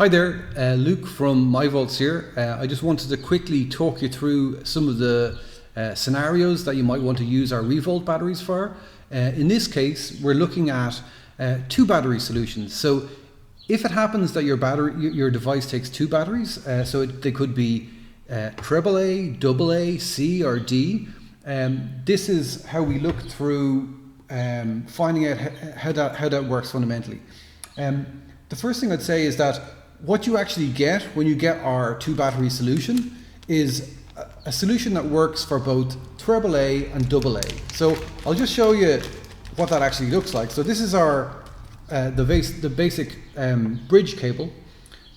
Hi there, Luke from myVolts here. I just wanted to quickly talk you through some of the scenarios that you might want to use our ReVolt batteries for. In this case, we're looking at two battery solutions. So if it happens that your device takes two batteries, they could be AAA, AA, C or D. This is how we look through finding out how that works fundamentally. The first thing I'd say is that what you actually get when you get our two battery solution is a solution that works for both AAA and AA. So I'll just show you what that actually looks like. So this is our the basic bridge cable.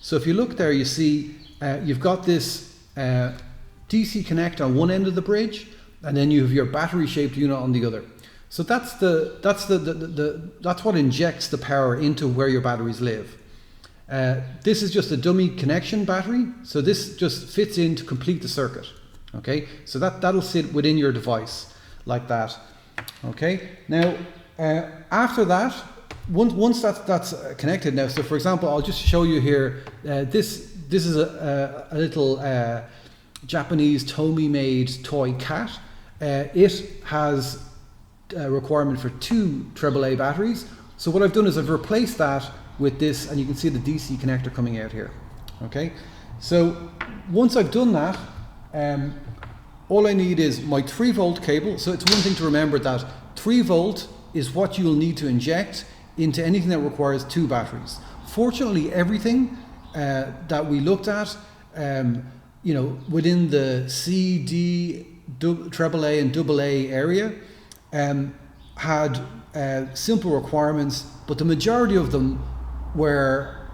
So if you look there, you see you've got this DC connect on one end of the bridge, and then you have your battery shaped unit on the other. So that's what injects the power into where your batteries live. This is just a dummy connection battery, so this just fits in to complete the circuit. Okay, so that'll sit within your device like that. Okay, now after that, once that's connected now. So for example, I'll just show you here. This is a little Japanese Tomy made toy cat. It has a requirement for two AAA batteries. So what I've done is I've replaced that with this, and you can see the DC connector coming out here. Okay, so once I've done that, all I need is my 3-volt cable. So it's one thing to remember that 3-volt is what you'll need to inject into anything that requires two batteries. Fortunately, everything that we looked at, within the C, D, AAA and AA area, had simple requirements, but the majority of them were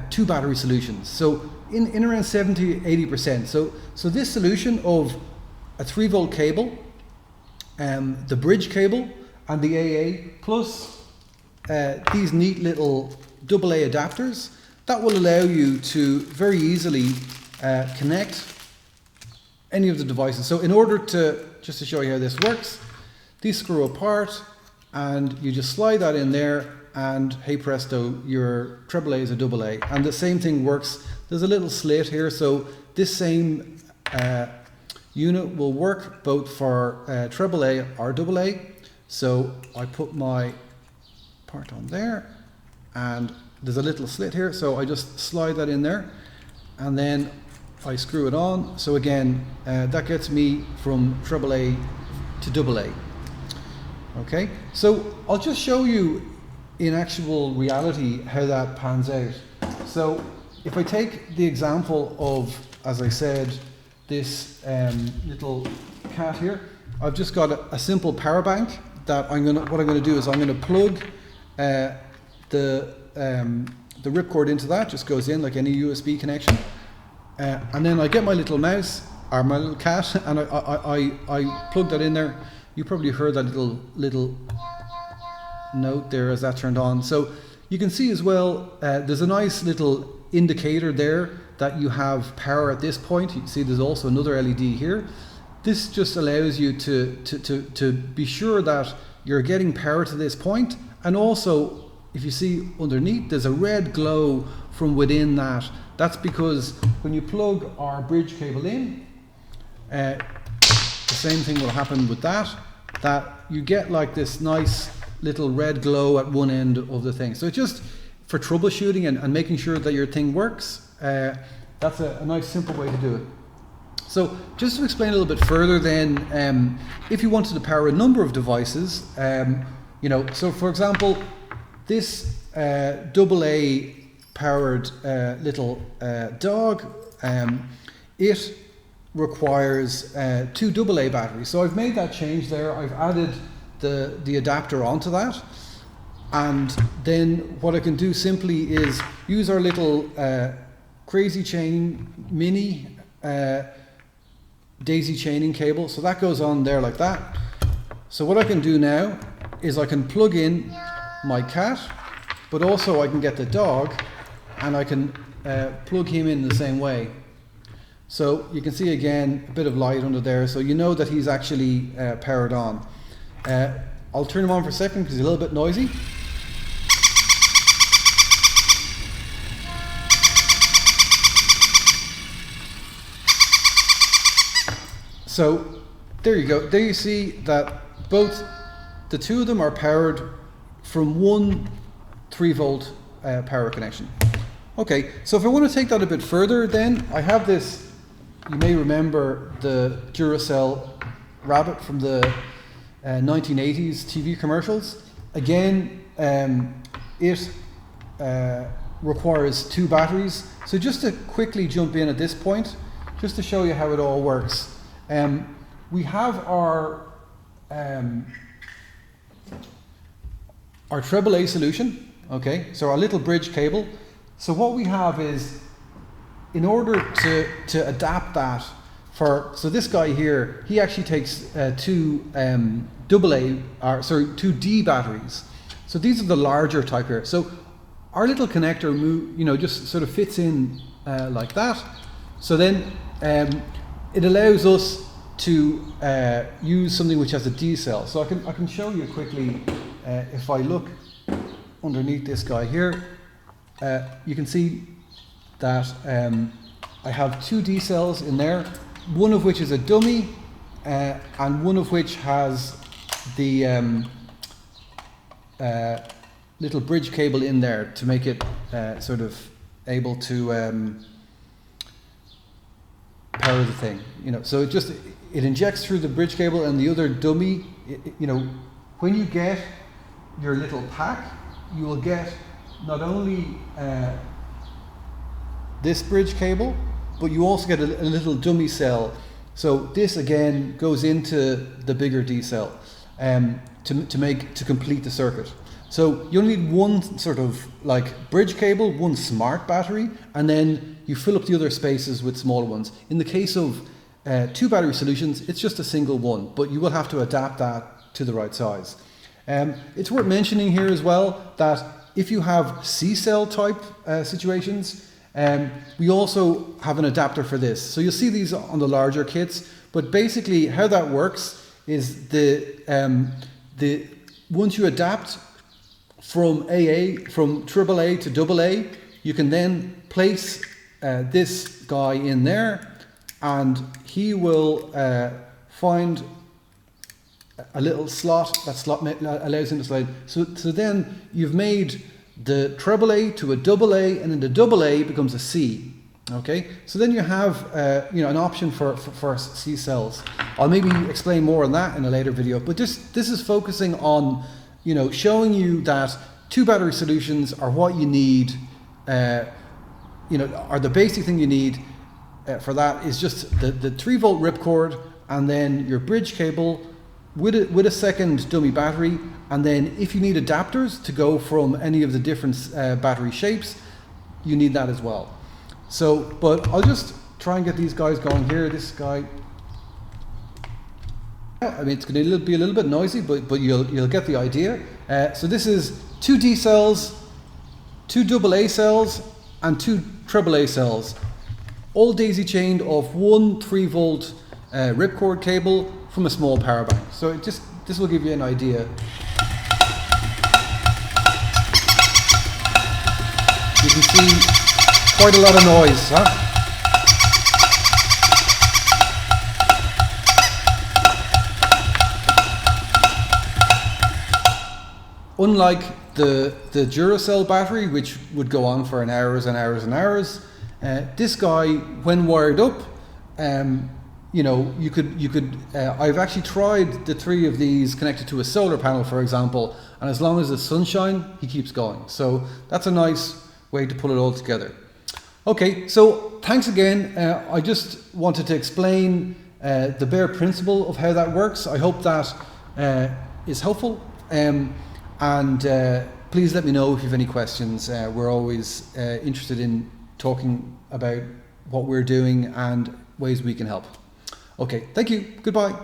two battery solutions. So in around 70–80%. So this solution of a 3-volt cable, the bridge cable and the AA, plus these neat little AA adapters, that will allow you to very easily connect any of the devices. So in order just to show you how this works, these screw apart and you just slide that in there, and hey presto, your AAA is a AA. And the same thing works. There's a little slit here, so this same unit will work both for AAA or AA. So I put my part on there, and there's a little slit here, so I just slide that in there, and then I screw it on. So again, that gets me from AAA to AA. Okay, so I'll just show you in actual reality how that pans out. So if I take the example of, as I said, this little cat here, I've just got a simple power bank that what I'm going to do is I'm going to plug the ripcord into that. Just goes in like any USB connection, and then I get my little mouse or my little cat, and I plug that in there. You probably heard that little note there as that turned on. So you can see as well, there's a nice little indicator there that you have power at this point. You can see there's also another LED here. This just allows you to be sure that you're getting power to this point. And also, if you see underneath, there's a red glow from within that. That's because when you plug our bridge cable in, the same thing will happen with that you get like this nice little red glow at one end of the thing. So just for troubleshooting and making sure that your thing works, that's a nice simple way to do it. So just to explain a little bit further then, if you wanted to power a number of devices, so for example, this AA powered little dog, it requires two AA batteries. So I've made that change there. I've added the adapter onto that, and then what I can do simply is use our little crazy chain mini daisy chaining cable. So that goes on there like that. So what I can do now is I can plug in my cat, but also I can get the dog and I can plug him in the same way. So you can see again a bit of light under there, so you know that he's actually powered on. I'll turn him on for a second because he's a little bit noisy. So there you go. There you see that both the two of them are powered from one 3-volt power connection. Okay, so if I want to take that a bit further, then I have this. You may remember the Duracell rabbit from the 1980s TV commercials. Again, it requires 2 batteries. So just to quickly jump in at this point, just to show you how it all works. We have our AAA solution, okay, so our little bridge cable. So what we have is, in order to adapt that so this guy here, he actually takes 2 2D batteries. So these are the larger type here. So our little connector just sort of fits in like that. So then it allows us to use something which has a D cell. So I can show you quickly. If I look underneath this guy here, you can see that I have 2 D cells in there, one of which is a dummy, and one of which has the little bridge cable in there to make it sort of able to power the thing. So it injects through the bridge cable, and the other dummy, when you get your little pack, you will get not only this bridge cable, but you also get a little dummy cell. So this again goes into the bigger D cell to complete the circuit. So you only need one sort of like bridge cable, one smart battery, and then you fill up the other spaces with smaller ones. In the case of 2 battery solutions, it's just a single one, but you will have to adapt that to the right size. It's worth mentioning here as well that if you have C-cell type situations, we also have an adapter for this. So you'll see these on the larger kits, but basically how that works is once you adapt from AAA to AA, you can then place this guy in there, and he will find a little slot. That slot allows him to slide. So then you've made the AAA to a AA, and then the AA becomes a C. Okay, so then you have an option for C cells. I'll maybe explain more on that in a later video, but this is focusing on showing you that 2 battery solutions are what you need. Are the basic thing you need for that is just the 3-volt ripcord, and then your bridge cable with a second dummy battery, and then if you need adapters to go from any of the different battery shapes, you need that as well. So, but I'll just try and get these guys going here. This guy, I mean, it's going to be a little bit noisy, but you'll get the idea. So this is 2 D cells, 2 AA cells, and 2 AAA cells, all daisy chained off one 3-volt ripcord cable from a small power bank. So this will give you an idea. You can see quite a lot of noise, huh? Unlike the Duracell battery, which would go on for hours and hours and hours, this guy, when wired up, you could. I've actually tried the 3 of these connected to a solar panel, for example, and as long as it's sunshine, he keeps going. So that's a nice way to pull it all together. Okay, so thanks again. I just wanted to explain the bare principle of how that works. I hope that is helpful. And please let me know if you have any questions. We're always interested in talking about what we're doing and ways we can help. Okay, thank you. Goodbye.